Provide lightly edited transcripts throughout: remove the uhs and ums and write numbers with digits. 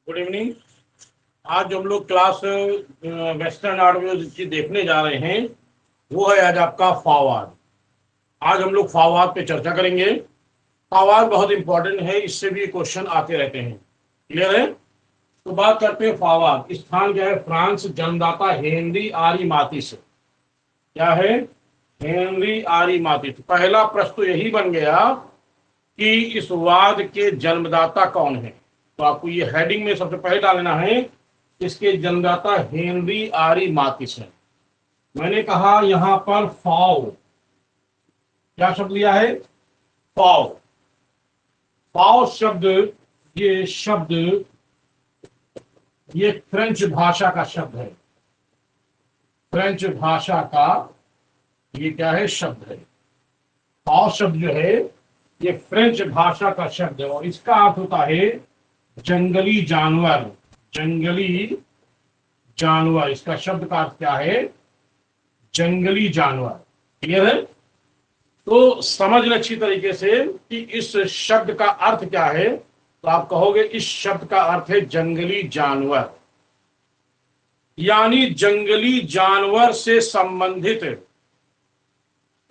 Good evening. आज जो हम लोग क्लास वेस्टर्न आर्ट म्यूजिक देखने जा रहे हैं वो है आज आपका फावाद। आज हम लोग फावाद पे चर्चा करेंगे। फावाद बहुत इंपॉर्टेंट है, इससे भी क्वेश्चन आते रहते हैं। क्लियर है? तो बात करते हैं फावाद। स्थान क्या है? फ्रांस। जन्मदाता हेनरी आरी मातिस। क्या है? हेनरी आरी मातिस। पहला प्रश्न तो यही बन गया कि इस वाद के जन्मदाता कौन है। तो आपको ये हेडिंग में सबसे पहले डालना है, इसके जन्मदाता हेनरी आरी मातिस है। मैंने कहा यहां पर फाव, क्या शब्द लिया है? फाव। फाव शब्द, ये शब्द ये फ्रेंच भाषा का शब्द है। फ्रेंच भाषा का ये क्या है? शब्द है। फाव शब्द जो है ये फ्रेंच भाषा का शब्द है और इसका अर्थ होता है जंगली जानवर। जंगली जानवर, इसका शब्द का अर्थ क्या है? जंगली जानवर। क्लियर है? तो समझ लें अच्छी तरीके से कि इस शब्द का अर्थ क्या है। तो आप कहोगे इस शब्द का अर्थ है जंगली जानवर, यानी जंगली जानवर से संबंधित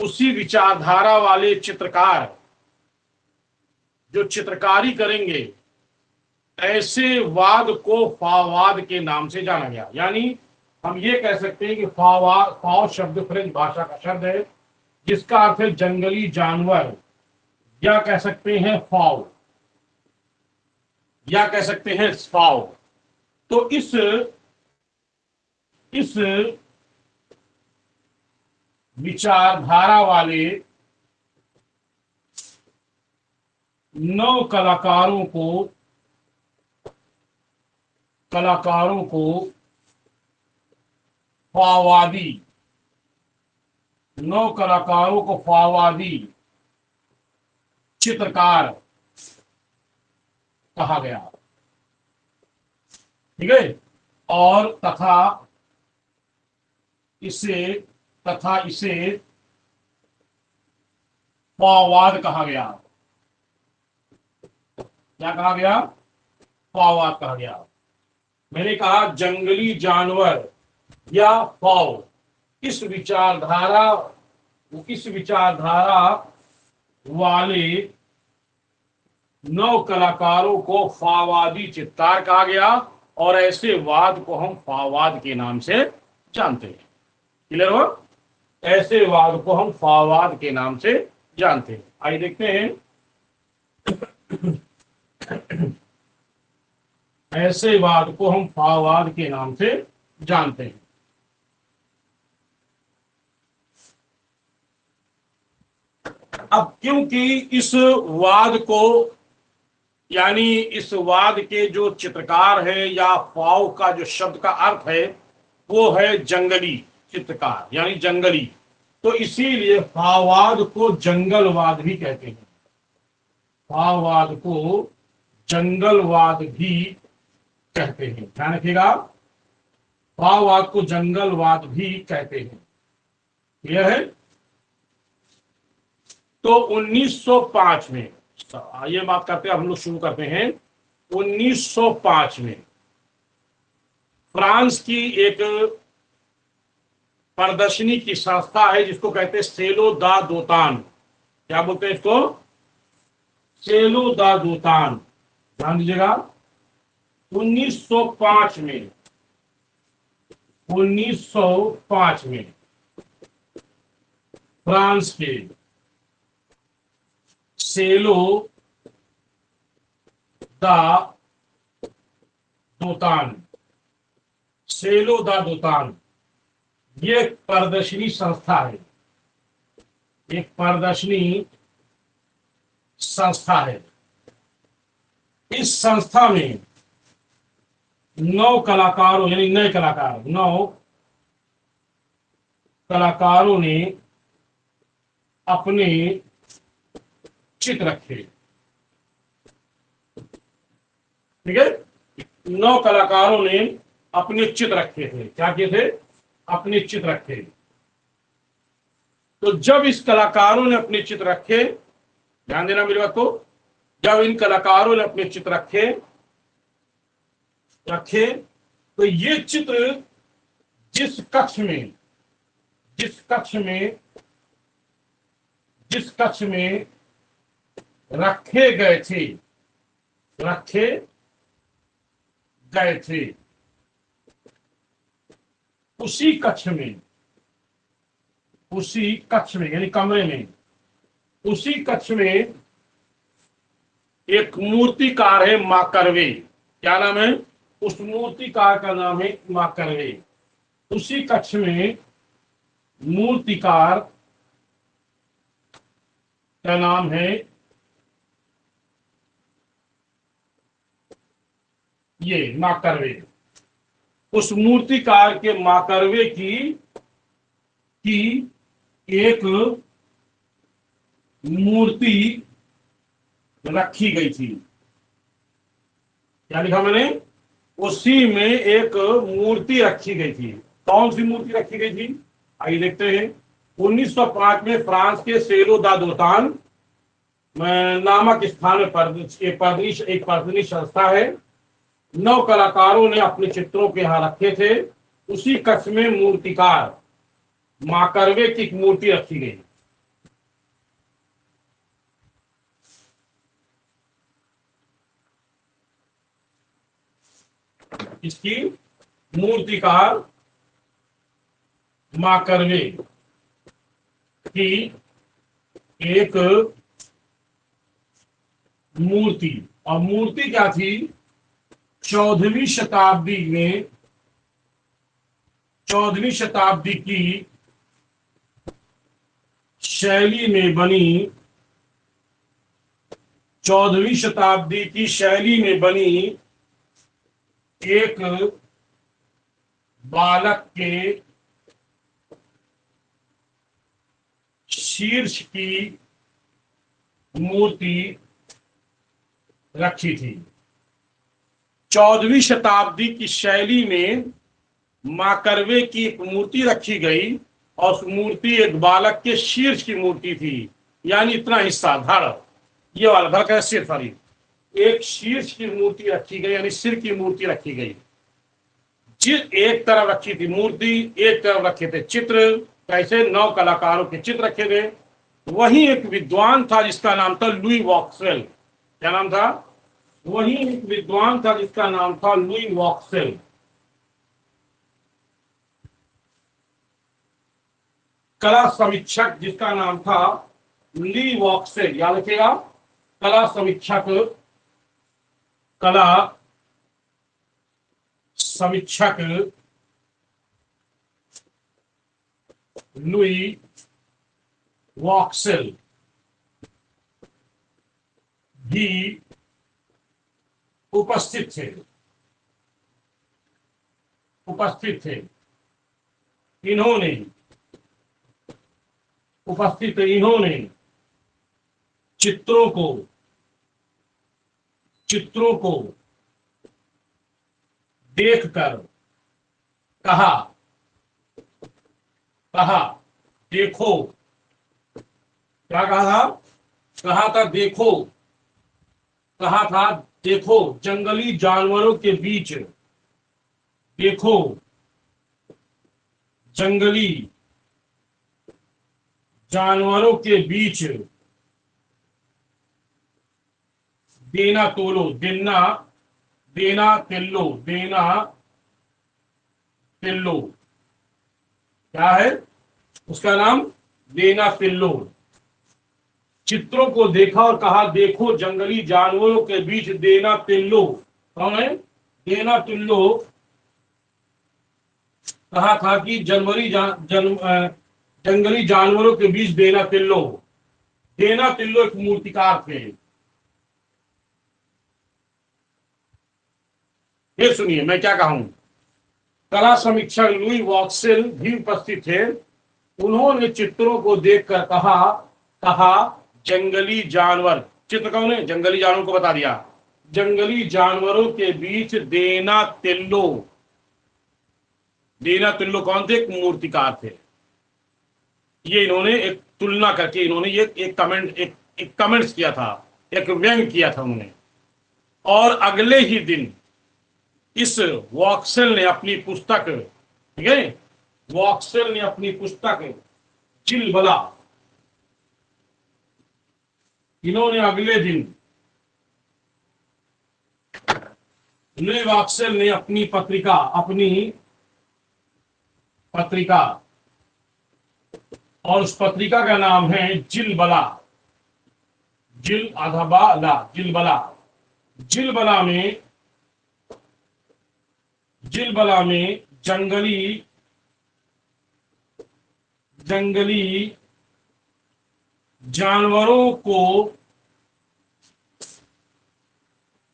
उसी विचारधारा वाले चित्रकार जो चित्रकारी करेंगे, ऐसे वाद को फावाद के नाम से जाना गया। यानी हम ये कह सकते हैं कि फाव शब्द फ्रेंच भाषा का शब्द है जिसका अर्थ है जंगली जानवर, या कह सकते हैं फाव, या कह सकते हैं फाव। तो इस विचारधारा वाले 9 कलाकारों को फावादी, 9 कलाकारों को फावादी चित्रकार कहा गया। ठीक है? और तथा इसे फावाद कहा गया। क्या कहा गया? फावाद कहा गया। मैंने कहा जंगली जानवर या फाव, इस विचारधारा वाले 9 कलाकारों को फावादी चित्रकार कहा गया और ऐसे वाद को हम फावाद के नाम से जानते हैं। क्लियर हो? ऐसे वाद को हम फावाद के नाम से जानते हैं। आइए देखते हैं। ऐसे वाद को हम फावाद के नाम से जानते हैं। अब क्योंकि इस वाद को, यानी इस वाद के जो चित्रकार है या फाव का जो शब्द का अर्थ है वो है जंगली चित्रकार, यानी जंगली, तो इसीलिए फावाद को जंगलवाद भी कहते हैं। फावाद को जंगलवाद भी कहते हैं। ध्यान रखिएगा, फाववाद को जंगलवाद भी कहते हैं। यह है। तो 1905 में, आइए बात करते हैं, हम लोग शुरू करते हैं। 1905 में फ्रांस की एक प्रदर्शनी की संस्था है जिसको कहते हैं सेलो दा दोतान। क्या बोलते हैं इसको? सेलो दा दोतान। ध्यान दीजिएगा, 1905 में फ्रांस के सेलो दा दोतान, सेलो दा दोतान ये प्रदर्शनी संस्था है, एक प्रदर्शनी संस्था है। इस संस्था में 9 कलाकारों, यानी नए कलाकार, 9 कलाकारों ने अपने चित्र रखे। ठीक है? 9 कलाकारों ने अपने चित्र रखे थे। क्या किए थे? अपने चित्र रखे। तो जब इस कलाकारों ने अपने चित्र रखे, ध्यान देना मेरी बात को, जब इन कलाकारों ने अपने चित्र रखे रखे। तो ये चित्र जिस कक्ष में जिस कक्ष में जिस कक्ष में रखे गए थे उसी कक्ष में यानी कमरे में, उसी कक्ष में एक मूर्तिकार है मां करवे। क्या नाम है? उस मूर्तिकार का नाम है मां करवे। उसी कक्ष में मूर्तिकार का नाम है ये मां करवे। उस मूर्तिकार के मां करवे की एक मूर्ति रखी गई थी। क्या लिखा मैंने? उसी में एक मूर्ति रखी गई थी। कौन सी मूर्ति रखी गई थी? आइए देखते हैं। 1905 में फ्रांस के सेलो दा दोतान नामक स्थान में एक प्रदर्शनी संस्था है। 9 कलाकारों ने अपने चित्रों के यहाँ रखे थे। उसी कक्ष में मूर्तिकार मां करवे की एक मूर्ति रखी गई। इसकी मूर्तिकार मां करवे की एक मूर्ति, और मूर्ति क्या थी? 14वीं शताब्दी की शैली में बनी 14वीं शताब्दी की शैली में बनी एक बालक के शीर्ष की मूर्ति रखी थी। 14वीं शताब्दी की शैली में मां करवे की एक मूर्ति रखी गई, और उस मूर्ति एक बालक के शीर्ष की मूर्ति थी। यानी इतना हिस्सा धड़, ये वाला धड़ का सिर, सॉरी, एक शीर्ष की मूर्ति रखी गई, यानी सिर की मूर्ति रखी गई। एक तरफ रखी थी मूर्ति, एक तरफ रखे थे चित्र। कैसे? 9 कलाकारों के चित्र रखे थे। वही एक विद्वान था जिसका नाम था लुई वॉक्सवेल। क्या नाम था? वही एक विद्वान था जिसका नाम था लुई वॉक्सवेल। कला समीक्षक जिसका नाम था ली वॉक्सवेल, याद रखिएगा। कला समीक्षक लुई वॉक्सवेल भी उपस्थित थे। इन्होंने चित्रों को देखकर कहा देखो। क्या कहा था? देखो जंगली जानवरों के बीच, देखो जंगली जानवरों के बीच देना तिल्लो। क्या है उसका नाम? देना तिल्लो। चित्रों को देखा और कहा देखो जंगली जानवरों के बीच देना तिल्लो। कौन है? देना तिल्लो कहा था कि जंगली जानवरों के बीच देना तिल्लो एक मूर्तिकार थे। ये सुनिए मैं क्या कहूं। कला समीक्षक लुई वॉक्सवेल भी उपस्थित थे। उन्होंने चित्रों को देखकर कहा जंगली जानवर। चित्र कौन है? जंगली जानवरों को बता दिया। जंगली जानवरों के बीच देना तिल्लो कौन थे? एक मूर्तिकार थे। ये इन्होंने एक तुलना करके इन्होंने ये एक कमेंट्स किया था, एक व्यंग किया था उन्होंने। और अगले ही दिन इस वॉक्सेल ने अपनी पुस्तक, ठीक है, वॉक्सेल ने अपनी पुस्तक चिलबला, इन्होंने अगले दिन, लुई वॉक्सेल ने अपनी पत्रिका, और उस पत्रिका का नाम है जिलबला, जिल अथवा ला, जिलबला। जिलबला में जंगली जानवरों को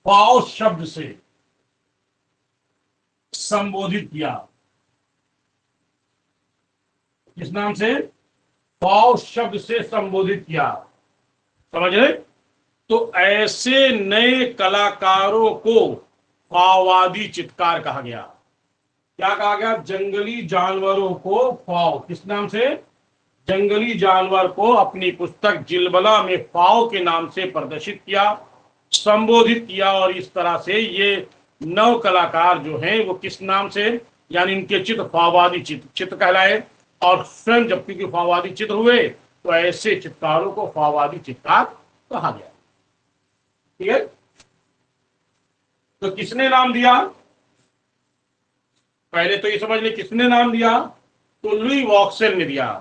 पाओ शब्द से संबोधित किया। किस नाम से? पाओ शब्द से संबोधित किया। समझ रहे? तो ऐसे नए कलाकारों को फाववादी चित्रकार कहा गया। क्या कहा गया? जंगली जानवरों को फाव, किस नाम से? जंगली जानवर को अपनी पुस्तक जिलबला में फाव के नाम से प्रदर्शित किया, संबोधित किया। और इस तरह से ये नव कलाकार जो हैं वो किस नाम से, यानी इनके चित्र फाववादी चित्र कहलाए। और स्वयं जब क्योंकि फाववादी चित्र हुए तो ऐसे चित्रकारों को फाववादी चित्रकार कहा गया। ठीक है, तो किसने नाम दिया? पहले तो ये समझ ले किसने नाम दिया। तो लुई वॉक्सेल ने दिया।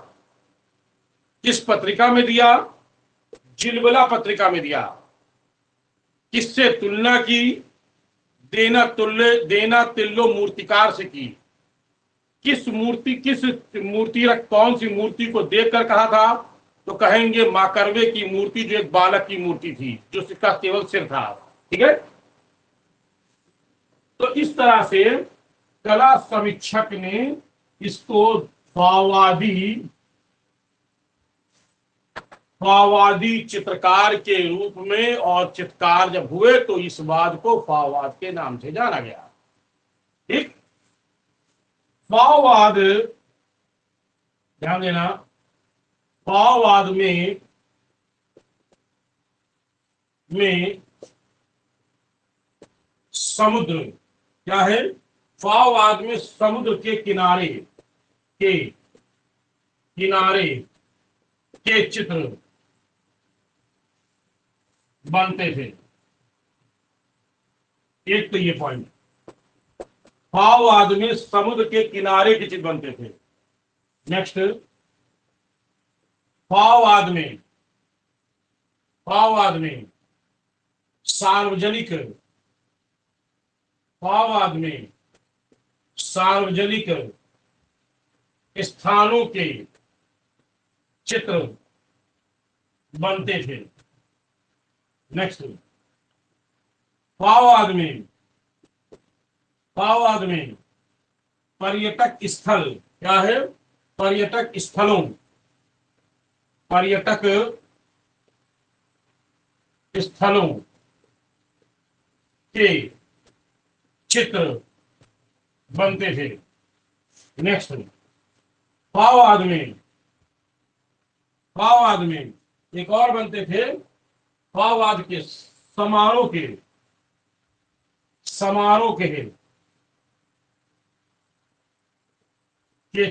किस पत्रिका में दिया? जिलबला पत्रिका में दिया। किससे तुलना की? देना तिल्लो मूर्तिकार से की। किस मूर्ति कौन सी मूर्ति को देखकर कहा था? तो कहेंगे माकरवे की मूर्ति, जो एक बालक की मूर्ति थी, जो जिसका केवल सिर था। ठीक है, तो इस तरह से कला समीक्षक ने इसको फाववादी चित्रकार के रूप में, और चित्रकार जब हुए तो इस वाद को फाववाद के नाम से जाना गया। ठीक, फाववाद, ध्यान देना, फाववाद में समुद्र क्या है? फाववाद में समुद्र के किनारे के चित्र बनते थे। एक तो ये पॉइंट, फाववाद में समुद्र के किनारे के चित्र बनते थे। नेक्स्ट, फाववाद में सार्वजनिक स्थानों के चित्र बनते थे। नेक्स्ट, फाववाद में पर्यटक स्थल क्या है? पर्यटक स्थलों के चित्र बनते थे। नेक्स्ट, फाववाद में एक और बनते थे, फाववाद के समारोह के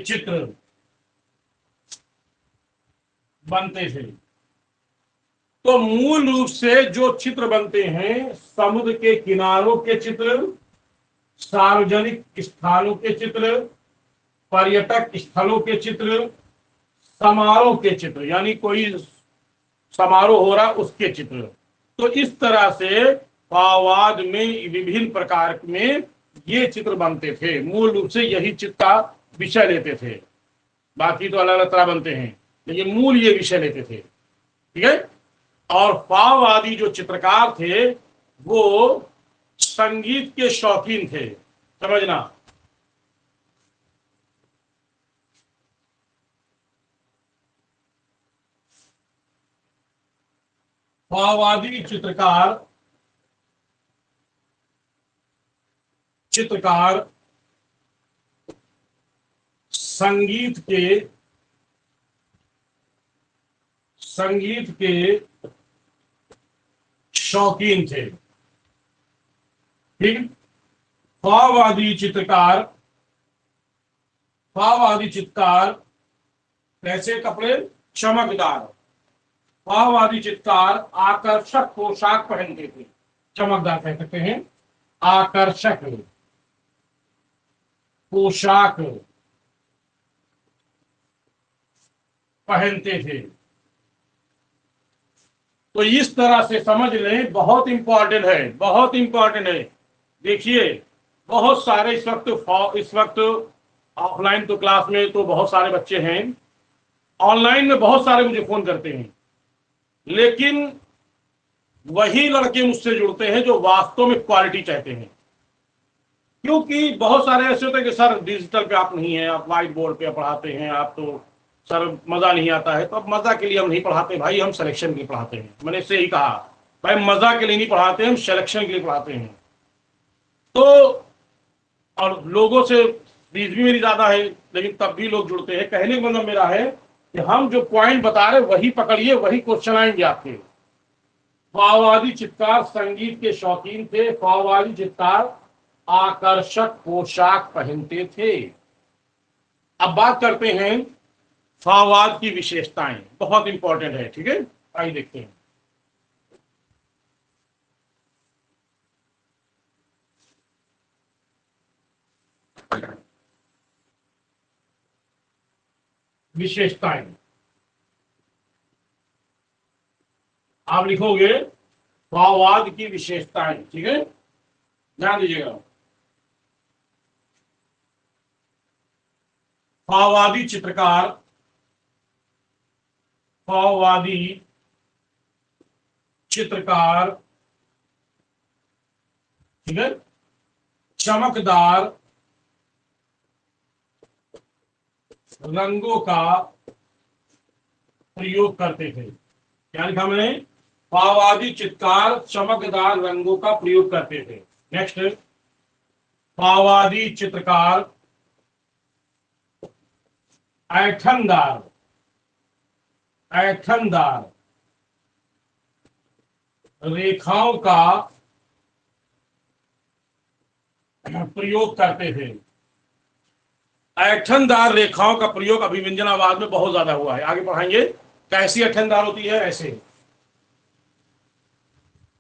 चित्र बनते थे। तो मूल रूप से जो चित्र बनते हैं, समुद्र के किनारों के चित्र, सार्वजनिक स्थानों के चित्र, पर्यटक स्थलों के चित्र, समारोह के चित्र, यानी कोई समारोह हो रहा उसके चित्र। तो इस तरह से फाववाद में विभिन्न प्रकार में ये चित्र बनते थे। मूल रूप से यही चित्र का विषय लेते थे, बाकी तो अलग अलग तरह बनते हैं, लेकिन मूल ये विषय लेते थे। ठीक है, और फाववादी जो चित्रकार थे वो संगीत के शौकीन थे। समझना, फाववादी चित्रकार संगीत के शौकीन थे। ठीक, फाववादी चित्रकार, फाववादी चित्रकार कैसे कपड़े, चमकदार। फाववादी चित्रकार आकर्षक पोशाक पहनते थे, चमकदार कह सकते हैं, आकर्षक पोशाक पहनते थे। तो इस तरह से समझ लें, बहुत इंपॉर्टेंट है, बहुत इंपॉर्टेंट है। देखिए बहुत सारे इस वक्त ऑफलाइन तो क्लास में तो बहुत सारे बच्चे हैं, ऑनलाइन में बहुत सारे मुझे फोन करते हैं, लेकिन वही लड़के मुझसे जुड़ते हैं जो वास्तव में क्वालिटी चाहते हैं। क्योंकि बहुत सारे ऐसे होते हैं कि सर डिजिटल पे आप नहीं है, आप व्हाइट बोर्ड पे पढ़ाते हैं, आप तो सर मजा नहीं आता है। तो अब मजा के लिए हम नहीं पढ़ाते भाई, हम सिलेक्शन के लिए पढ़ाते हैं। मैंने इससे ही कहा भाई, मजा के लिए नहीं पढ़ाते, हम सिलेक्शन के लिए पढ़ाते हैं। तो और लोगों से फीस भी मेरी ज्यादा है, लेकिन तब भी लोग जुड़ते हैं। कहने का मतलब मेरा है कि हम जो पॉइंट बता रहे वही पकड़िए, वही क्वेश्चन आएंगे आपके। फाववादी चित्रकार संगीत के शौकीन थे, फाववादी चित्रकार आकर्षक पोशाक पहनते थे। अब बात करते हैं फाववाद की विशेषताएं, बहुत इंपॉर्टेंट है, ठीक है, आइए देखते हैं। विशेषताएं आप लिखोगे, फाववाद की विशेषताएं, ठीक है, ध्यान दीजिएगा। फाववादी चित्रकार, फाववादी चित्रकार, ठीक है, चमकदार रंगों का प्रयोग करते थे। क्या लिखा मैंने, फाववादी चित्रकार चमकदार रंगों का प्रयोग करते थे। नेक्स्ट, फाववादी चित्रकार ऐंठनदार, ऐंठनदार रेखाओं का प्रयोग करते थे। ऐंठनदार रेखाओं का प्रयोग अभिव्यंजनावाद में बहुत ज्यादा हुआ है। आगे पढ़ाएंगे कैसी ऐंठनदार होती है, ऐसे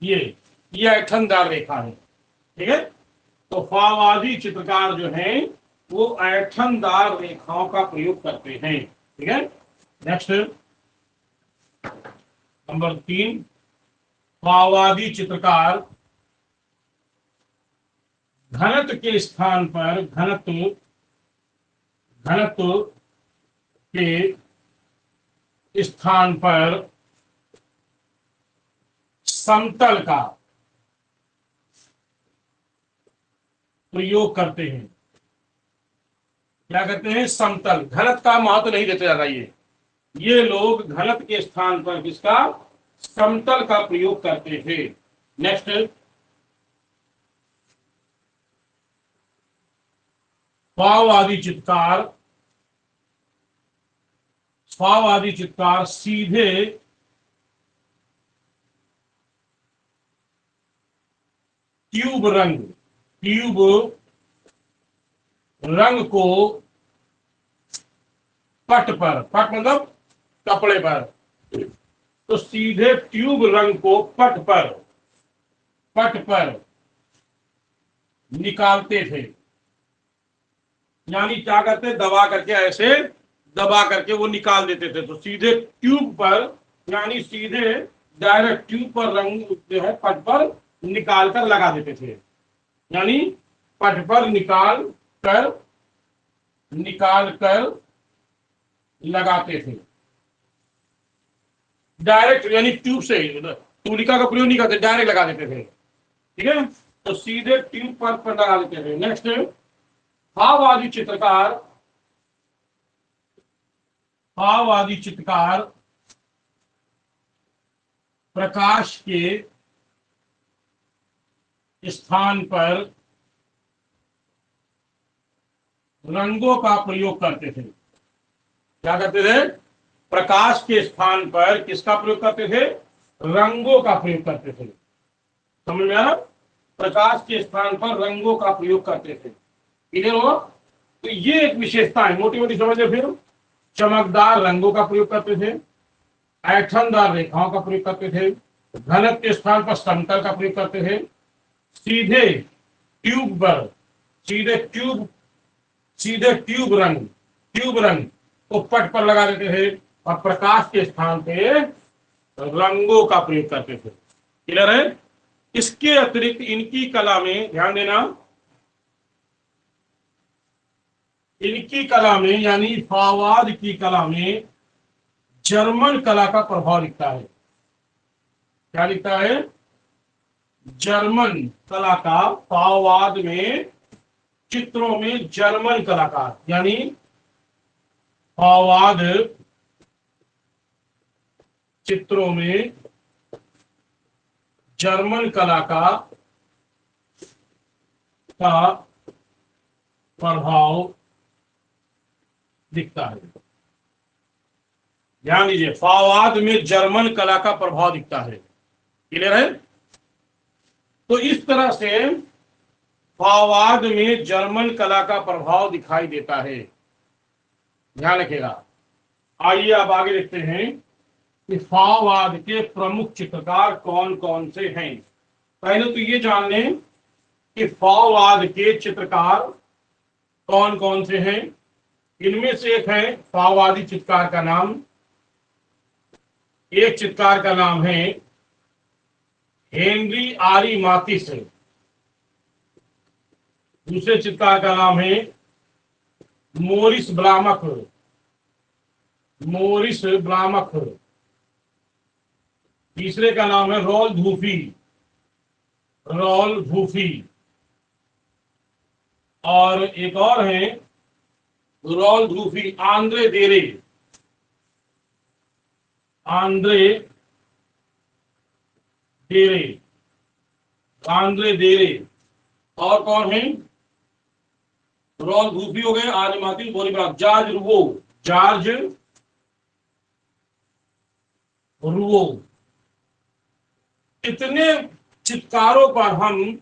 ये ऐंठनदार रेखा है, ठीक है। तो फाववादी चित्रकार जो हैं वो ऐंठनदार रेखाओं का प्रयोग करते हैं, ठीक है। नेक्स्ट नंबर 3, फाववादी चित्रकार घनत्व के स्थान पर, घनत्व के स्थान पर समतल का प्रयोग करते हैं। क्या करते हैं, समतल। घनत्व का महत्व नहीं देते ज्यादा। ये लोग घनत्व के स्थान पर किसका, समतल का प्रयोग करते थे। नेक्स्ट, फाववादी चित्रकार, फाववादी चित्रकार सीधे ट्यूब रंग को पट पर, पट मतलब कपड़े पर, तो सीधे ट्यूब रंग को पट पर निकालते थे। यानी क्या करते, दबा करके, ऐसे दबा करके वो निकाल देते थे। तो सीधे ट्यूब पर, यानी सीधे डायरेक्ट ट्यूब पर रंग जो है पट पर निकाल कर लगा देते थे। यानी पट पर निकाल कर लगाते थे डायरेक्ट, यानी ट्यूब से, तुलिका का प्रयोग नहीं करते, डायरेक्ट लगा देते थे, ठीक है। तो सीधे ट्यूब पर लगा देते थे। नेक्स्ट, फाववादी चित्रकार प्रकाश के स्थान पर रंगों का प्रयोग करते थे। क्या करते थे, प्रकाश के स्थान पर किसका प्रयोग करते थे, रंगों का प्रयोग करते थे। समझ में आ रहा। प्रकाश के स्थान पर रंगों का प्रयोग करते थे। क्लियर हो? तो ये एक विशेषता है, मोटी मोटी समझ लो। फिर चमकदार रंगों का प्रयोग करते थे, ऐंठनदार रेखाओं का प्रयोग करते थे, घनत्व के स्थान पर समतल का प्रयोग करते थे, सीधे ट्यूब पर सीधे ट्यूब रंग को पट पर लगा देते थे और प्रकाश के स्थान पे रंगों का प्रयोग करते थे। क्लियर है? इसके अतिरिक्त इनकी कला में, ध्यान देना, इनकी कला में यानी फावाद की कला में जर्मन कला का प्रभाव दिखता है। क्या दिखता है? जर्मन कला का, फाववाद में, चित्रों में जर्मन कलाकार यानी फाववाद चित्रों में जर्मन कला का प्रभाव दिखता है। ध्यान दीजिए, फाववाद में जर्मन कला का प्रभाव दिखता है। क्लियर है? तो इस तरह से फाववाद में जर्मन कला का प्रभाव दिखाई देता है। ध्यान रखिएगा। आइए अब आगे देखते हैं कि फाववाद के प्रमुख चित्रकार कौन कौन से हैं। पहले तो ये जान लें कि फाववाद के चित्रकार कौन कौन से हैं। इनमें से एक है फाववादी चित्रकार का नाम, एक चित्रकार का नाम है हेनरी आरी मातिस, दूसरे चित्रकार का नाम है मोरिस ब्लामक, तीसरे का नाम है रॉल धूफी, और एक और है रॉल धूफी आंद्रे देरे। और कौन है? रॉल धूफी हो गए, आर्यमाती, जॉर्ज रुवो। इतने चित्रकारों पर हम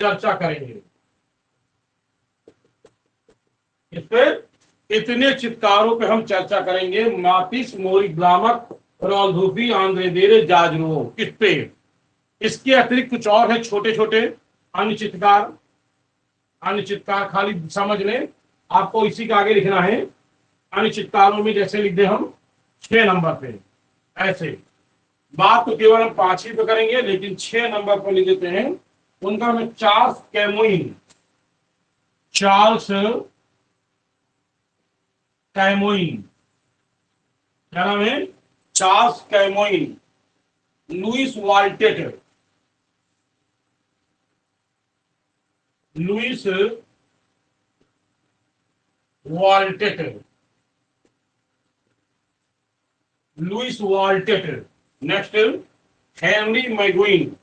चर्चा करेंगे। इस पर इतने चित्रकारों पे हम चर्चा करेंगे, मातिस, मोरिस ब्लामक, रॉल धूफी, आंद्रे देरे, जॉर्ज रुवो। किस पे? इसके अतिरिक्त कुछ और है छोटे छोटे अन्य चित्रकार खाली समझ लें, आपको इसी के आगे लिखना है। अन्य चित्रकारों में जैसे लिख दे हम 6 नंबर पे, ऐसे बात तो केवल हम 5 ही पे करेंगे, लेकिन 6 नंबर पर लिख देते हैं। उनका मैं चार्ल्स कैमोइन, क्या नाम है? Charles Camoin, Louis Valtat, next Henri Manguin.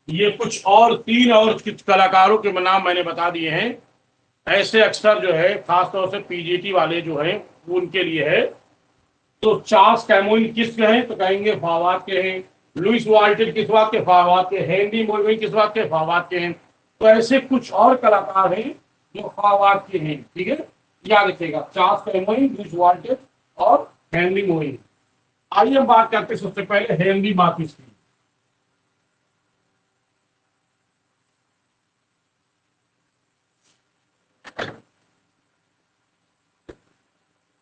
ये कुछ और 3 और कलाकारों के नाम मैंने बता दिए हैं। ऐसे अक्सर जो है खासतौर से पीजीटी वाले जो हैं उनके लिए है। तो चार्ल्स कैमोइन किसके हैं? तो कहेंगे फाववाद के हैं। लुइस वाल्टेट किस बात के? फाववाद के। हेनरी मैगुइन किस बात के? फाववाद के हैं। तो ऐसे कुछ और कलाकार हैं जो फाववाद के हैं। ठीक है, याद रखिएगा, चार्ल्स कैमोइन, लुइस वाल्टेट और हेनरी मैगुइन। आइए हम बात करते हैं सबसे पहले हेनरी मातिस की।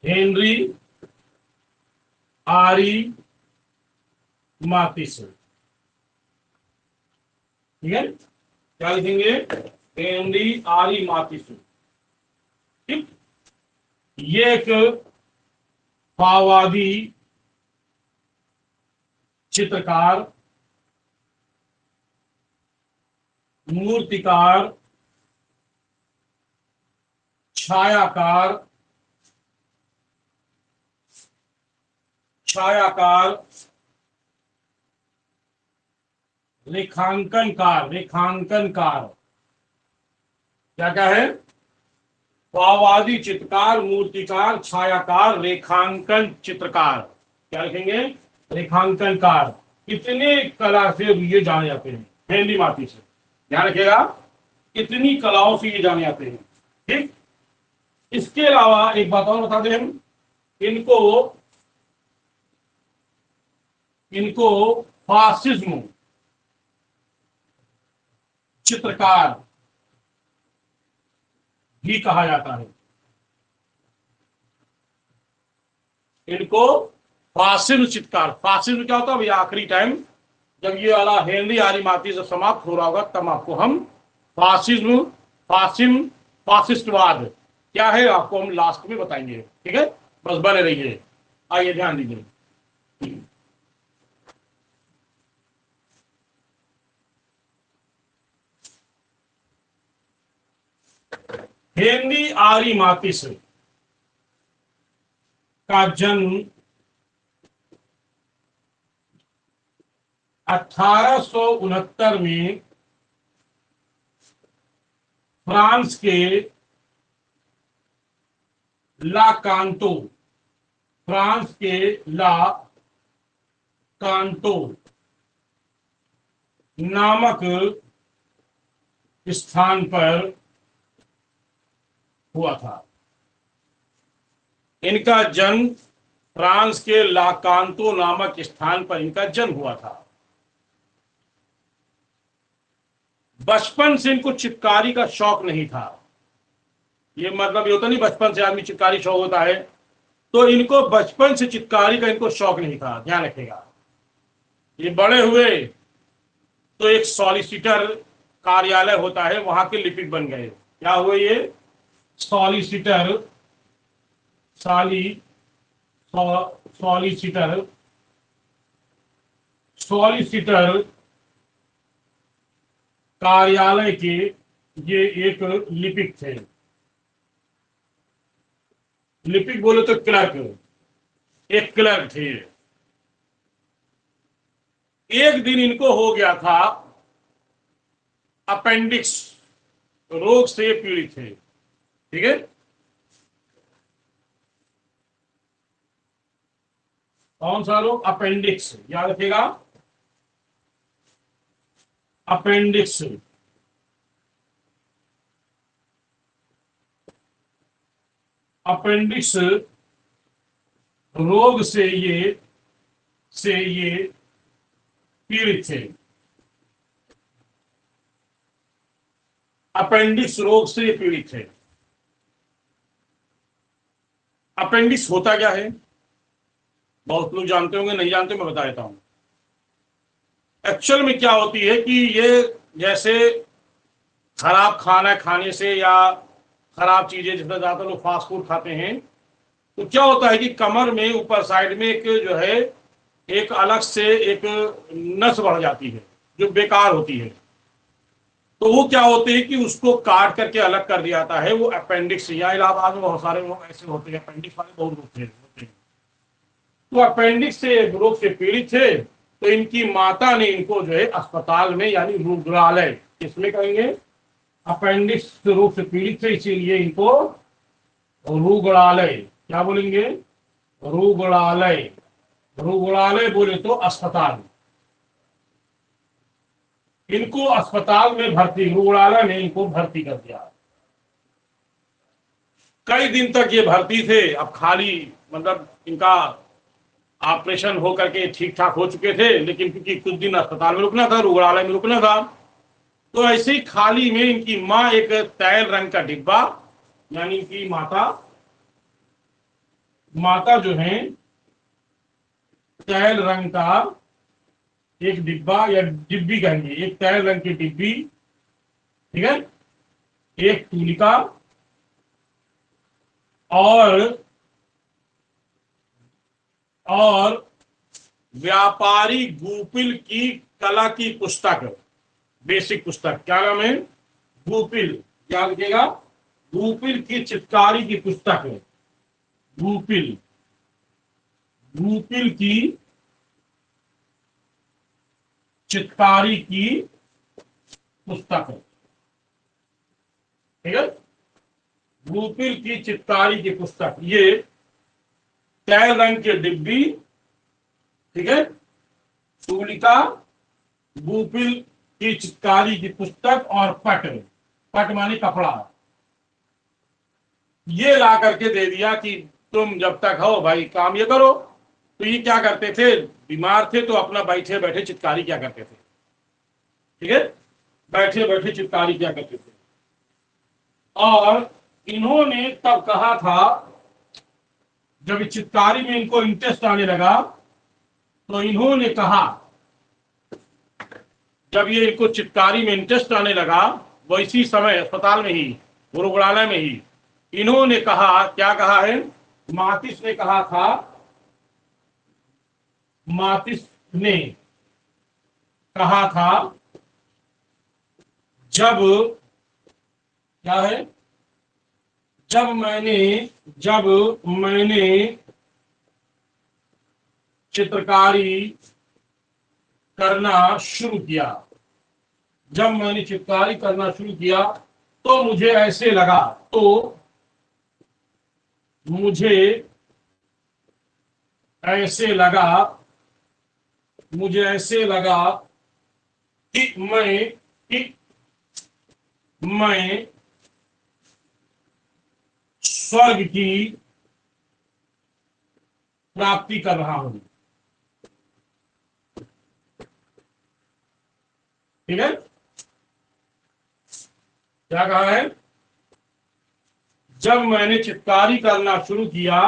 हेनरी आरी मातिस, ठीक है, क्या लिखेंगे? हेनरी आरी मातिस। ठीक, ये एक फाववादी चित्रकार, मूर्तिकार, छायाकार, रेखांकनकार, क्या क्या है? फाववादी चित्रकार, मूर्तिकार, छायाकार, रेखांकन चित्रकार, क्या लिखेंगे, रेखांकनकार, कितने कला से ये जाने जाते हैं, मेहंदी माती से, ध्यान रखिएगा, कितनी कलाओं से ये जाने जाते हैं। ठीक, इसके अलावा एक बात और बता दें हम, इनको इनको फासिज्म चित्रकार भी कहा जाता है। इनको फासिज्म चित्रकार, फासिज्म क्या होता है भैया, आखिरी टाइम जब ये वाला हेनरी आरी माती से समाप्त हो रहा होगा तब आपको हम फासिज्म, फासिम, फासिस्टवाद क्या है आपको हम लास्ट में बताएंगे। ठीक है, बस बने रहिए। आइए ध्यान दीजिए, हेनरी आरी मातिस का जन्म 1869 में फ्रांस के ला कांटो, फ्रांस के ला कांटो नामक स्थान पर हुआ था। इनका जन्म फ्रांस के ला कांटो नामक स्थान पर इनका जन्म हुआ था। बचपन से इनको चित्रकारी का शौक नहीं था। ये मतलब ये होता नहीं बचपन से आदमी चित्रकारी शौक होता है, तो इनको बचपन से चित्रकारी का इनको शौक नहीं था, ध्यान रखिएगा। ये बड़े हुए तो एक सॉलिसिटर कार्यालय होता है वहां के लिपिक बन गए। क्या हुए ये, सॉलिसिटर, साली सॉलिसिटर, सॉलिसिटर कार्यालय के ये एक लिपिक थे। लिपिक बोले तो क्लर्क, एक क्लर्क थे। एक दिन इनको हो गया था अपेंडिक्स रोग से पीड़ित थे। ठीक है, कौन सा रोग, अपेंडिक्स, याद रखिएगा, अपेंडिक्स। अपेंडिक्स रोग से ये पीड़ित थे। अपेंडिक्स रोग से पीड़ित थे। अपेंडिक्स होता क्या है, बहुत लोग जानते होंगे, नहीं जानते मैं बता देता हूं। एक्चुअल में क्या होती है कि ये जैसे खराब खाना खाने से या खराब चीजें, जितना ज्यादा लोग फास्ट फूड खाते हैं, तो क्या होता है कि कमर में ऊपर साइड में एक जो है एक अलग से एक नस बढ़ जाती है जो बेकार होती है। तो वो क्या होते हैं कि उसको काट करके अलग कर दिया जाता है, वो अपेंडिक्स। या इलाहाबाद में बहुत सारे लोग ऐसे होते हैं, अपेंडिक्स वाले बहुत होते हैं। तो अपेंडिक्स से रोग से पीड़ित थे, तो इनकी माता ने इनको जो है अस्पताल में यानी रुग्णालय, इसमें कहेंगे अपेंडिक्स रोग से पीड़ित थे इसीलिए इनको रुग्णालय, क्या बोलेंगे, रुग्णालय, रुग्णालय बोले तो अस्पताल, इनको अस्पताल में भर्ती, रुग्णालय ने इनको भर्ती कर दिया। कई दिन तक ये भर्ती थे, अब खाली मतलब इनका ऑपरेशन हो करके ठीक ठाक हो चुके थे, लेकिन क्योंकि कुछ दिन अस्पताल में रुकना था, रुग्णालय में रुकना था, तो ऐसे ही खाली में इनकी माँ एक तैल रंग का डिब्बा, यानी कि माता माता जो है तैल रंग का एक डिब्बा या डिब्बी कहेंगे, एक तैल रंग की डिब्बी, ठीक है, एक तूलिका और व्यापारी गूपिल की कला की पुस्तक, बेसिक पुस्तक, क्या नाम है, गूपिल, याद रखिएगा, गूपिल की चित्रकारी की पुस्तक है, गूपिल, गूपिल की चित्रकारी की पुस्तक है। ठीक है, बुपिल की चित्रकारी की पुस्तक, ये तैल रंग की डिब्बी, ठीक है, तूलिका, बुपिल की चित्रकारी की पुस्तक और पट, पट माने कपड़ा, ये ला करके दे दिया कि तुम जब तक हो भाई काम ये करो। तो ये क्या करते थे, बीमार थे तो अपना बैठे बैठे चित्रकारी क्या करते थे, ठीक है, बैठे बैठे चित्रकारी क्या करते थे। और इन्होंने तब कहा था, जब चित्रकारी में इनको इंटरेस्ट आने लगा, तो इन्होंने कहा, जब ये इनको चित्रकारी में इंटरेस्ट आने लगा, वो इसी समय अस्पताल में ही, गुरुकुलालय में ही, इन्होंने कहा, क्या कहा है, मातिस ने कहा था, मातिस ने कहा था, जब, क्या है, जब मैंने चित्रकारी करना शुरू किया, जब मैंने चित्रकारी करना शुरू किया तो मुझे ऐसे लगा, तो मुझे ऐसे लगा, मुझे ऐसे लगा कि मैं स्वर्ग की प्राप्ति कर रहा हूं, ठीक है, क्या कहा है, जब मैंने चित्रकारी करना शुरू किया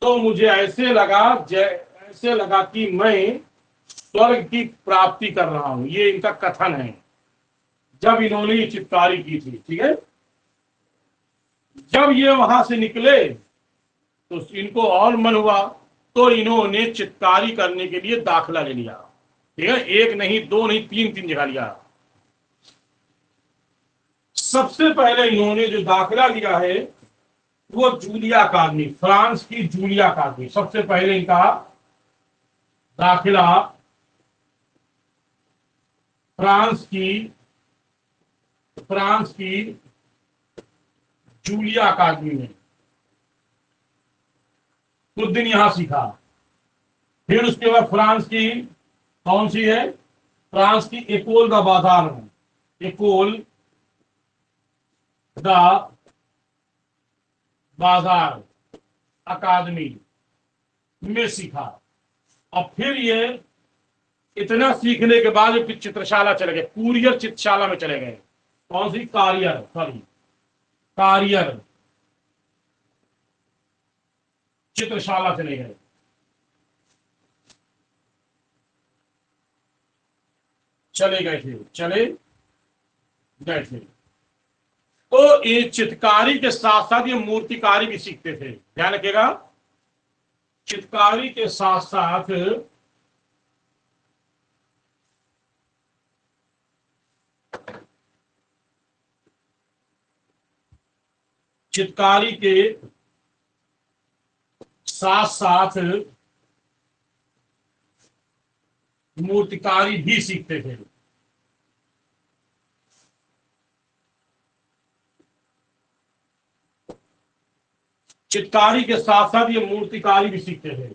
तो मुझे ऐसे लगा कि मैं स्वर्ग की प्राप्ति कर रहा हूं। ये इनका कथन है, जब इन्होंने ये चित्रकारी की थी, ठीक है। जब ये वहां से निकले तो इनको और मन हुआ, तो इन्होंने चित्रकारी करने के लिए दाखिला ले लिया, ठीक है, एक नहीं, दो नहीं, तीन जगह लिया। सबसे पहले इन्होंने जो दाखिला लिया है वो जूलिया अकादमी, फ्रांस की जूलिया अकादमी, सबसे पहले इनका दाखिला फ्रांस की जूलिया अकादमी में कुछ दिन यहां सीखा। फिर उसके बाद फ्रांस की कौन सी है, फ्रांस की एकोल दा बाजार में, एकोल दा बाजार अकादमी में सीखा। और फिर ये इतना सीखने के बाद फिर चित्रशाला चले गए, कुरियर चित्रशाला में चले गए। कौन सी, कारियर चित्रशाला चले गए। चले गए थे। तो ये चित्रकारी के साथ साथ ये मूर्तिकारी भी सीखते थे, ध्यान रखिएगा, चित्रकारी के साथ साथ चित्रकारी के साथ साथ मूर्तिकारी भी सीखते थे। चित्रकारी के साथ साथ ये मूर्तिकारी भी सीखते थे,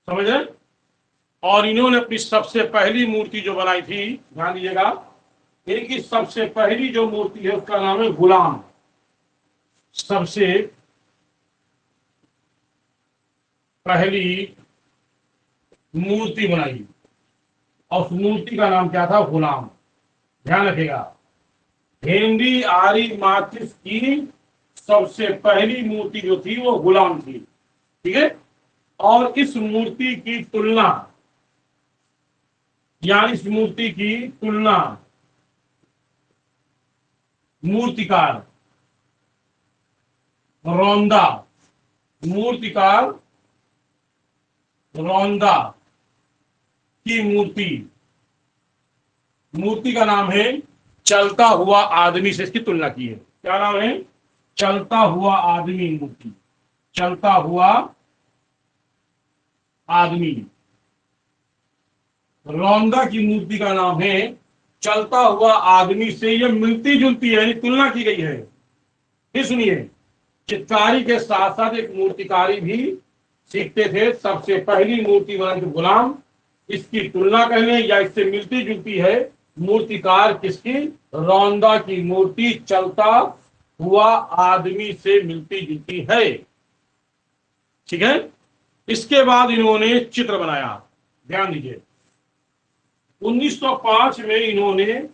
समझ रहे। और इन्होंने अपनी सबसे पहली मूर्ति जो बनाई थी, ध्यान दीजिएगा, इनकी सबसे पहली जो मूर्ति है उसका नाम है गुलाम। सबसे पहली मूर्ति बनाई और उस मूर्ति का नाम क्या था, गुलाम। ध्यान रखिएगा, हेनरी आरी मातिस की सबसे पहली मूर्ति जो थी वो गुलाम थी, ठीक है। और इस मूर्ति की तुलना, यानी इस मूर्ति की तुलना मूर्तिकार रौंदा की मूर्ति का नाम है चलता हुआ आदमी से इसकी तुलना की है। क्या नाम है, चलता हुआ आदमी मूर्ति, चलता हुआ आदमी। रौंदा की मूर्ति का नाम है चलता हुआ आदमी से ये मिलती जुलती है, यानी तुलना की गई है। फिर सुनिए, चित्रकारी के साथ साथ एक मूर्तिकारी भी सीखते थे। सबसे पहली मूर्ति बनाई थी गुलाम, इसकी तुलना कहने या इससे मिलती जुलती है मूर्तिकार किसकी? रौंदा की मूर्ति चलता हुआ आदमी से मिलती जुलती है। ठीक है। इसके बाद इन्होंने चित्र बनाया। ध्यान दीजिए, 1905 में इन्होंने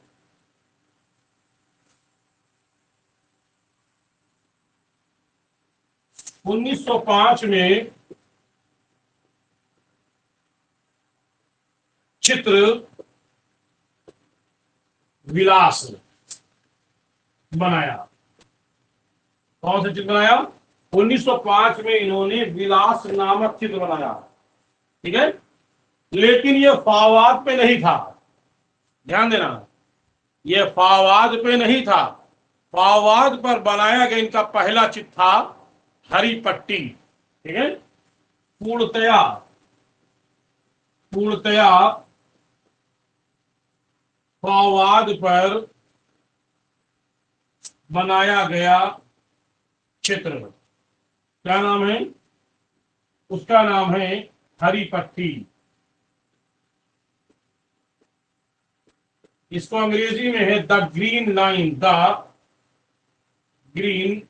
चित्र विलास बनाया। कौन सा चित्र बनाया? 1905 में इन्होंने विलास नामक चित्र बनाया। ठीक है, लेकिन यह फावाद पे नहीं था। ध्यान देना, यह फावाद पे नहीं था। फावाद पर बनाया गया इनका पहला चित्र था हरी पट्टी। ठीक है, पूर्णतया फावाद पर बनाया गया चित्र। क्या नाम है उसका? नाम है हरी पट्टी। इसको अंग्रेजी में है the green line. The green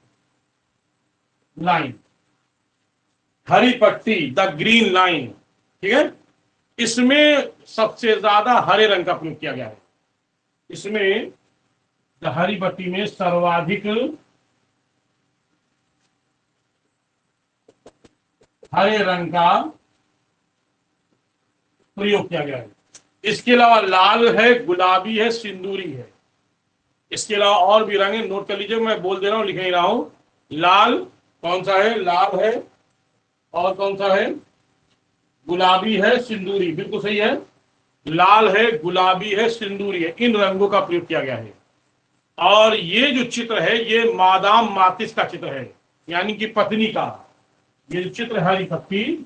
line, हरी पट्टी, द ग्रीन लाइन। ठीक है, इसमें सबसे ज्यादा हरे रंग का प्रयोग किया गया है। इसमें हरी पट्टी में सर्वाधिक हरे रंग का प्रयोग किया गया है। इसके अलावा लाल है, गुलाबी है, सिंदूरी है। इसके अलावा और भी रंग है, नोट कर लीजिए, मैं बोल दे रहा हूं, लिख नहीं रहा हूं। लाल कौन सा है? लाल है। और कौन सा है? गुलाबी है, सिंदूरी। बिल्कुल सही है, लाल है, गुलाबी है, सिंदूरी है। इन रंगों का प्रयोग किया गया है। और ये जो चित्र है ये मादाम मातिस का चित्र है, यानी कि पत्नी का। ये जो चित्र है हरी पट्टी,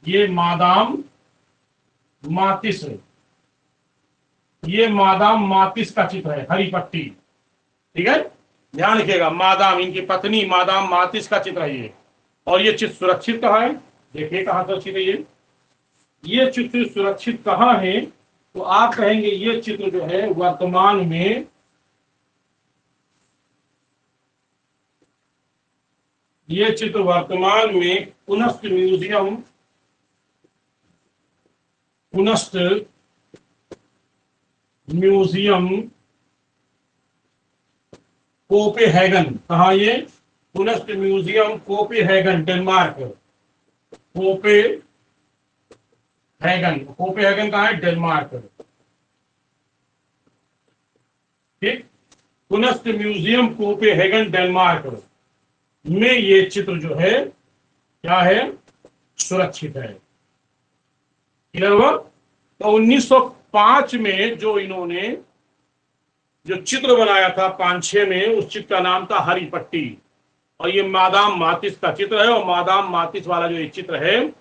ये मादाम मातिस है। ये मादाम मातिस का चित्र है, हरी पट्टी। ठीक है, ध्यान रखिएगा, मादाम, इनकी पत्नी मादाम मातिस का चित्र है ये। और ये चित्र सुरक्षित कहाँ है? देखिए कहाँ सुरक्षित है ये चित्र सुरक्षित कहाँ है? तो आप कहेंगे ये चित्र जो है वर्तमान में पुनस्त म्यूजियम कोपेनहेगन। कहा ये? पुनस्त म्यूजियम कोपेनहेगन, डेनमार्क। कोपेनहेगन कहा है? डेनमार्क। ठीक, पुनस्त म्यूजियम कोपेनहेगन, डेनमार्क में ये चित्र जो है क्या है? सुरक्षित है। क्लियर हुआ? तो 1905 में जो इन्होंने जो चित्र बनाया था 5-6 में, उस चित्र का नाम था हरी पट्टी। और ये मादाम मातिस का चित्र है। और मादाम मातिस वाला जो ये चित्र है,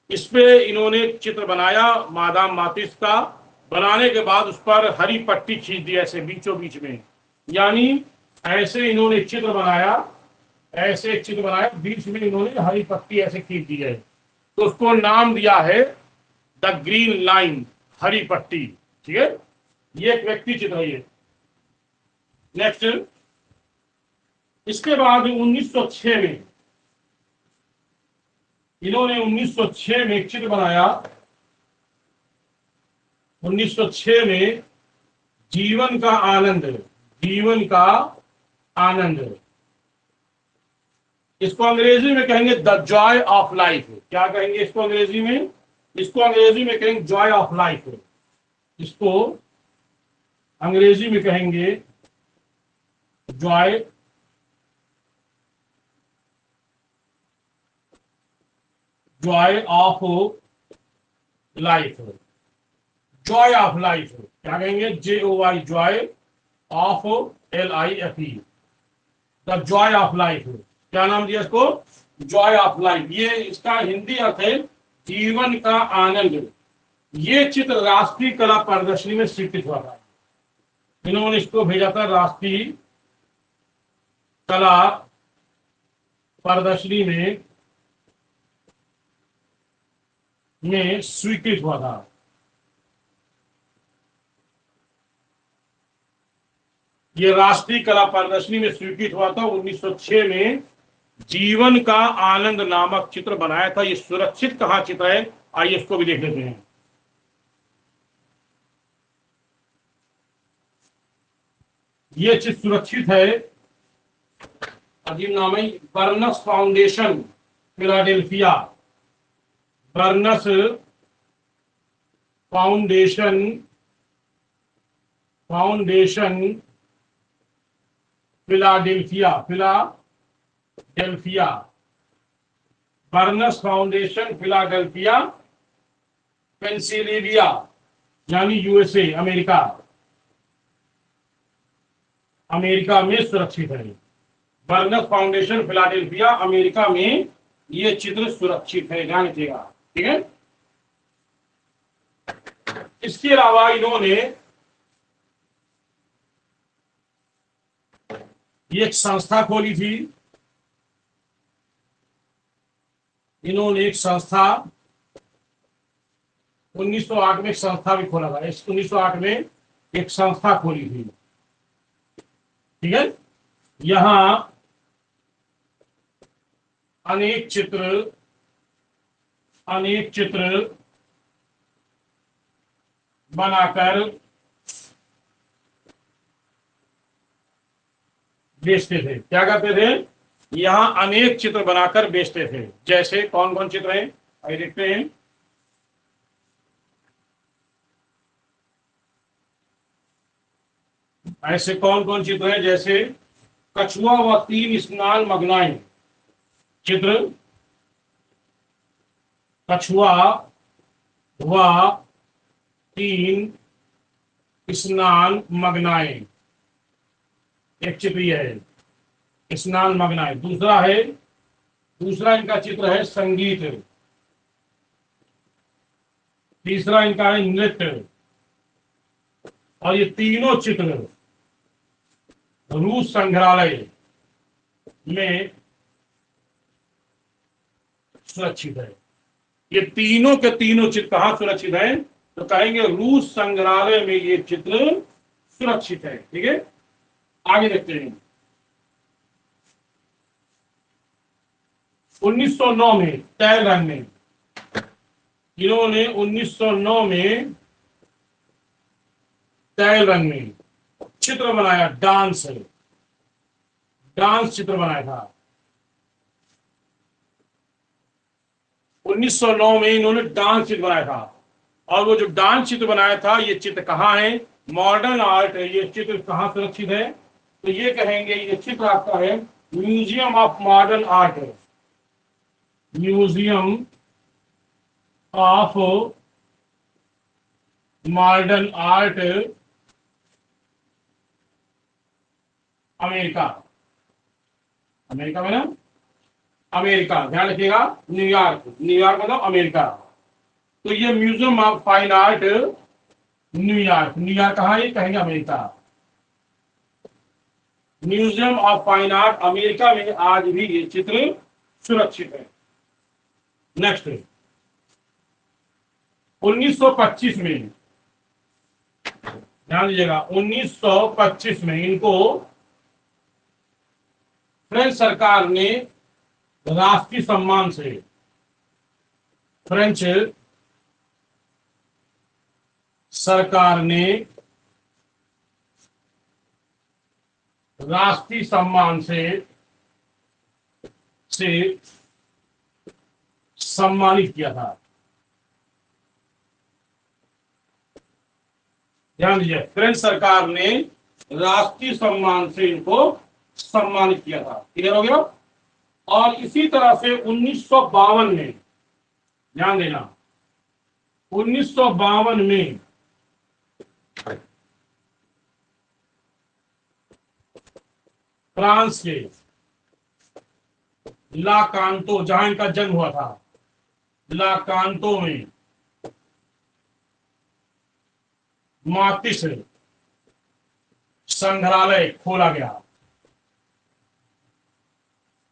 इस पे इन्होंने चित्र बनाया मादाम मातिस का। बनाने के बाद उस पर हरी पट्टी खींच दी ऐसे बीचों बीच में, यानी ऐसे इन्होंने चित्र बनाया, ऐसे एक चित्र बनाया, बीच में इन्होंने हरी पट्टी ऐसे खींच दी है। तो उसको नाम दिया है द ग्रीन लाइन, हरी पट्टी। ठीक है, ये एक व्यक्ति चित्र है ये। नेक्स्ट, इसके बाद 1906 में इन्होंने 1906 में एक चित्र बनाया। 1906 में जीवन का आनंद। इसको अंग्रेजी में कहेंगे द जॉय ऑफ लाइफ। क्या कहेंगे इसको अंग्रेजी में? इसको अंग्रेजी में कहेंगे जॉय ऑफ लाइफ। इसको अंग्रेजी में कहेंगे Joy of life. Joy of life क्या कहेंगे? JOY, Joy of LIFE, the Joy of life. क्या नाम दिया इसको? Joy of life. ये इसका हिंदी अर्थ है जीवन का आनंद। ये चित्र राष्ट्रीय कला प्रदर्शनी में स्वीकृत हुआ था। इन्होंने इसको भेजा था राष्ट्रीय कला प्रदर्शनी में स्वीकृत हुआ था। ये राष्ट्रीय कला प्रदर्शनी में स्वीकृत हुआ था 1906 में। जीवन का आनंद नामक चित्र बनाया था। ये सुरक्षित कहाँ चित्र है, आइए इसको भी देख लेते हैं। ये चित्र सुरक्षित है, अजीब नाम है, burns foundation Philadelphia. Burns foundation Philadelphia burns foundation Philadelphia Pennsylvania यानी यूएसए अमेरिका में सुरक्षित है। बर्नस फाउंडेशन फिलाडेल्फिया अमेरिका में ये चित्र सुरक्षित है, ध्यान रखिएगा, ठीक है। इसके अलावा इन्होंने ये एक संस्था खोली थी। इन्होंने एक संस्था 1908 में एक संस्था भी खोला था। 1908 में एक संस्था खोली थी, ठीक है। यहां अनेक चित्र बनाकर बेचते थे। क्या करते थे, यहां अनेक चित्र बनाकर बेचते थे। जैसे कौन कौन चित्र हैं, आइए देखते हैं। ऐसे कौन कौन चित्र हैं, जैसे कछुआ व 3 स्नान मग्नाएं चित्र, कछुआ व 3 स्नान मग्नाएं, एक चित्र यह है, स्नान मग्नाएं। दूसरा इनका चित्र है संगीत। तीसरा इनका है नृत्य। और ये तीनों चित्र रूस संग्रहालय में सुरक्षित है। ये तीनों के तीनों चित्र कहां सुरक्षित है, तो कहेंगे रूस संग्रहालय में ये चित्र सुरक्षित है, ठीक है। आगे देखते हैं। 1909 में तैल रंग में इन्होंने 1909 में तैल रंग में चित्र बनाया, डांस चित्र बनाया था। 1909 में इन्होंने डांस चित्र बनाया था। और वो जो डांस चित्र बनाया था, ये चित्र कहाँ है, मॉडर्न आर्ट है। ये चित्र कहाँ सुरक्षित है, तो ये कहेंगे ये चित्र आपका है म्यूजियम ऑफ मॉडर्न आर्ट है। Museum of modern art America में ना, अमेरिका, ध्यान रखिएगा, न्यूयॉर्क मतलब अमेरिका। तो ये museum of fine art New York कहाँ है, कहेंगे America. Museum of fine art America में आज भी ये चित्र सुरक्षित है। नेक्स्ट 1925 में, ध्यान दीजिएगा, 1925 में इनको फ्रेंच सरकार ने राष्ट्रीय सम्मान से, फ्रेंच सरकार ने राष्ट्रीय सम्मान से सम्मानित किया था। ध्यान दीजिए, फ्रेंच सरकार ने राष्ट्रीय सम्मान से इनको सम्मानित किया था। क्लियर हो गया। और इसी तरह से 1952 में, ध्यान देना, 1952 में फ्रांस के ला कांतो, जहां इनका जन्म हुआ था, ला कांतो में मातिस संग्रहालय खोला गया,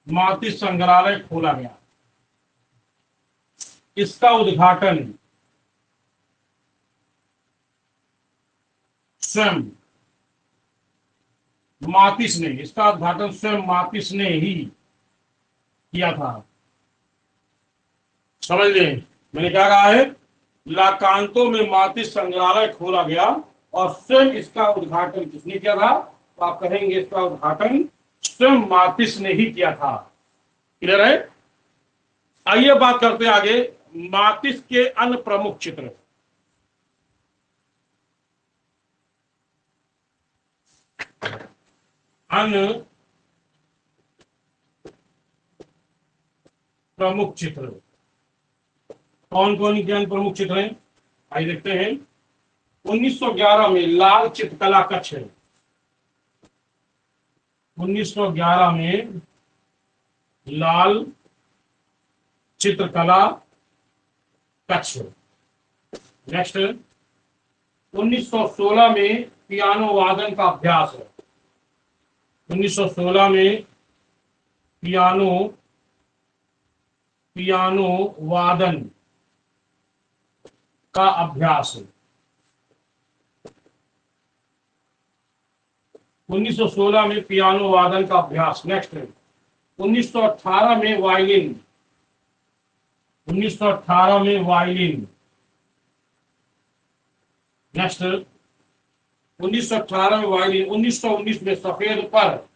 मातिस संग्रहालय खोला गया। इसका उद्घाटन स्वयं मातिस ने, इसका उद्घाटन स्वयं मातिस ने ही किया था। समझ लें, मैंने क्या कहा है, लाकांतो में मातिस संग्रहालय खोला गया और स्वयं इसका उद्घाटन किसने किया था? तो आप कहेंगे इसका उद्घाटन स्वयं मातिस ने ही किया था। क्लियर है? आइए बात करते हैं आगे मातिस के अन्य प्रमुख चित्र। अन्य प्रमुख चित्र कौन कौन के अन्य प्रमुख चित्र हैं? आइए देखते हैं। 1911 में लाल चित्रकला कक्ष है। 1911 में लाल चित्रकला कक्ष। नेक्स्ट, 1916 में पियानो वादन का अभ्यास है। 1916 में पियानो वादन का अभ्यास है। 1916 में पियानो वादन का अभ्यास। नेक्स्ट, 1918 में वायलिन। 1918 में वायलिन। नेक्स्ट, 1918 में वायलिन। 1919 में सफेद पर।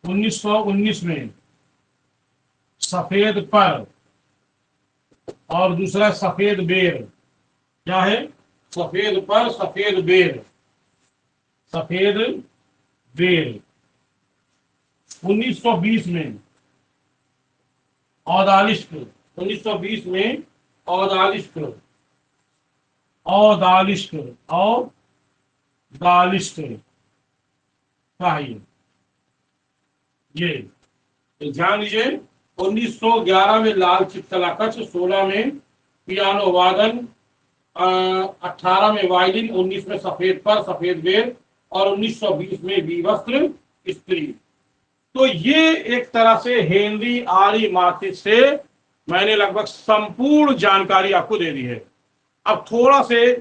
1919 में सफेद पर और दूसरा सफेद बेर। क्या है? सफेद पर, सफेद बेर, सफेद बेर। 1920 में औदालिस्क। 1920 में औदालिस्क, औदालिस्क, औदालिस्क क्या है ये ध्यान दीजिए। 1911 में लाल चित्रकला कक्ष, 16 में पियानो वादन, 18 में वायलिन, 19 में सफेद पर, सफेद बेर और 1920 में विवस्त्र स्त्री। तो ये एक तरह से हेनरी आर मातिस से मैंने लगभग संपूर्ण जानकारी आपको दे दी है। अब थोड़ा से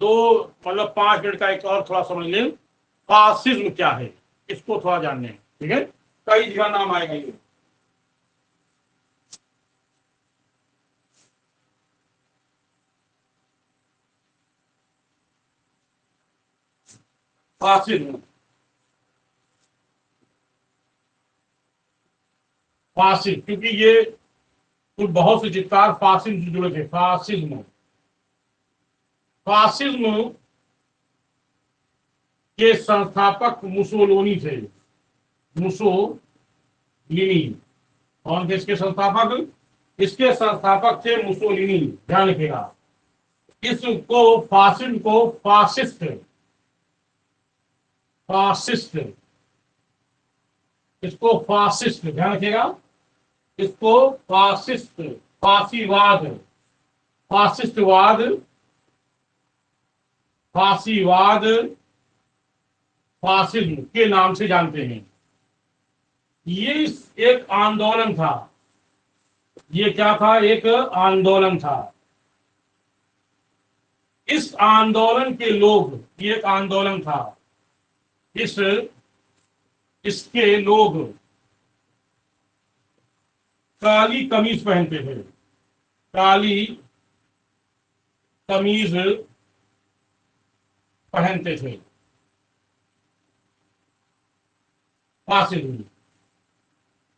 5 मिनट का एक और थोड़ा समझ लें, फासिज्म क्या है, इसको थोड़ा जानने। ठीक है, कई जगह नाम आएगा ये। फासिज्म, फासिज्म, क्योंकि ये कुछ बहुत से चित्रकार फासिज्म से जुड़े थे। फासिज्म, फासिज्म के संस्थापक मुसोलिनी थे। मुसोलिनी कौन थे इसके संस्थापक? इसके संस्थापक थे मुसोलिनी। ध्यान रखिएगा, इसको फासिज्म को फासिस्ट, फासिस्ट, इसको फासिस्ट, ध्यान रखिएगा, इसको फासिस्ट, फासीवाद, फासिस्टवाद, फासीवाद, फासिज्म के नाम से जानते हैं। ये एक आंदोलन था। ये क्या था? एक आंदोलन था। इस आंदोलन के लोग, ये एक आंदोलन था, इसके लोग काली कमीज पहनते थे। काली कमीज पहनते थे। फासिज्म,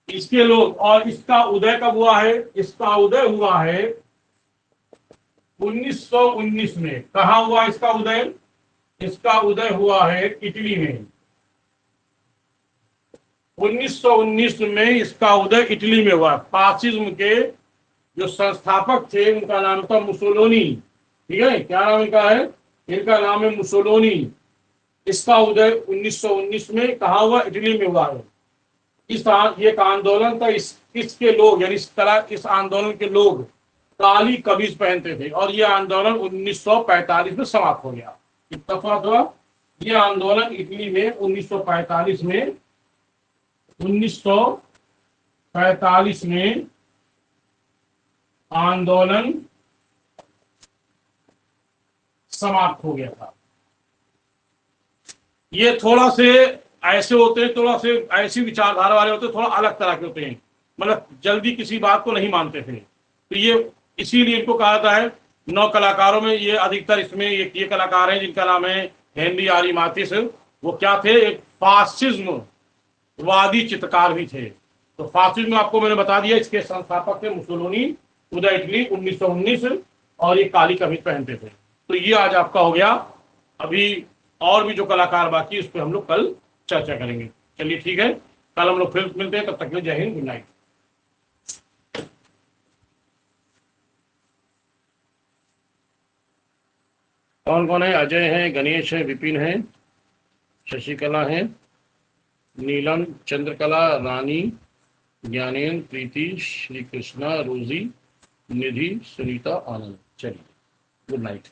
इसके लोग। और इसका उदय कब हुआ है? इसका उदय हुआ है 1919 में। कहा हुआ इसका उदय? इसका उदय हुआ है इटली में। 1919 में इसका उदय इटली में हुआ। फासिज्म के जो संस्थापक थे उनका नाम था मुसोलिनी। ठीक है, क्या नाम इनका है? इनका नाम है मुसोलिनी। इसका उदय 1919 में कहा हुआ? इटली में हुआ है। ये आंदोलन था। इसके लोग, यानी इस आंदोलन के लोग काली कमीज पहनते थे और यह आंदोलन 1945 में समाप्त हो गया। कितना समाप्त हुआ? ये आंदोलन इटली में 1945 में 1945 में आंदोलन समाप्त हो गया था। ये थोड़ा से ऐसे होते हैं, थोड़ा से ऐसी विचारधारा वाले होते हैं, थोड़ा अलग तरह के होते हैं, मतलब जल्दी किसी बात को नहीं मानते थे। तो ये इसीलिए इनको कहा जाता है 9 कलाकारों में ये अधिकतर इसमें ये कलाकार हैं जिनका नाम है हेनरी आरी मातिस। वो क्या थे, एक फासिज्म वादी चित्रकार भी थे। तो फासिज्म आपको मैंने बता दिया, इसके संस्थापक थे मुसोलिनी, उदय इटली 1919, और ये काली कमीज पहनते थे। तो ये आज आपका हो गया। अभी और भी जो कलाकार बाकी उस पर हम लोग कल चर्चा करेंगे। चलिए ठीक है, कल हम लोग फिर मिलते हैं, तब तक के लिए जय हिंद, गुड नाइट। कौन कौन है? अजय है, गणेश है, विपिन है, शशिकला है, नीलम, चंद्रकला, रानी, ज्ञानेन्द्र, प्रीति, श्री कृष्णा, रोजी, निधि, सुनीता, आनंद। चलिए गुड नाइट।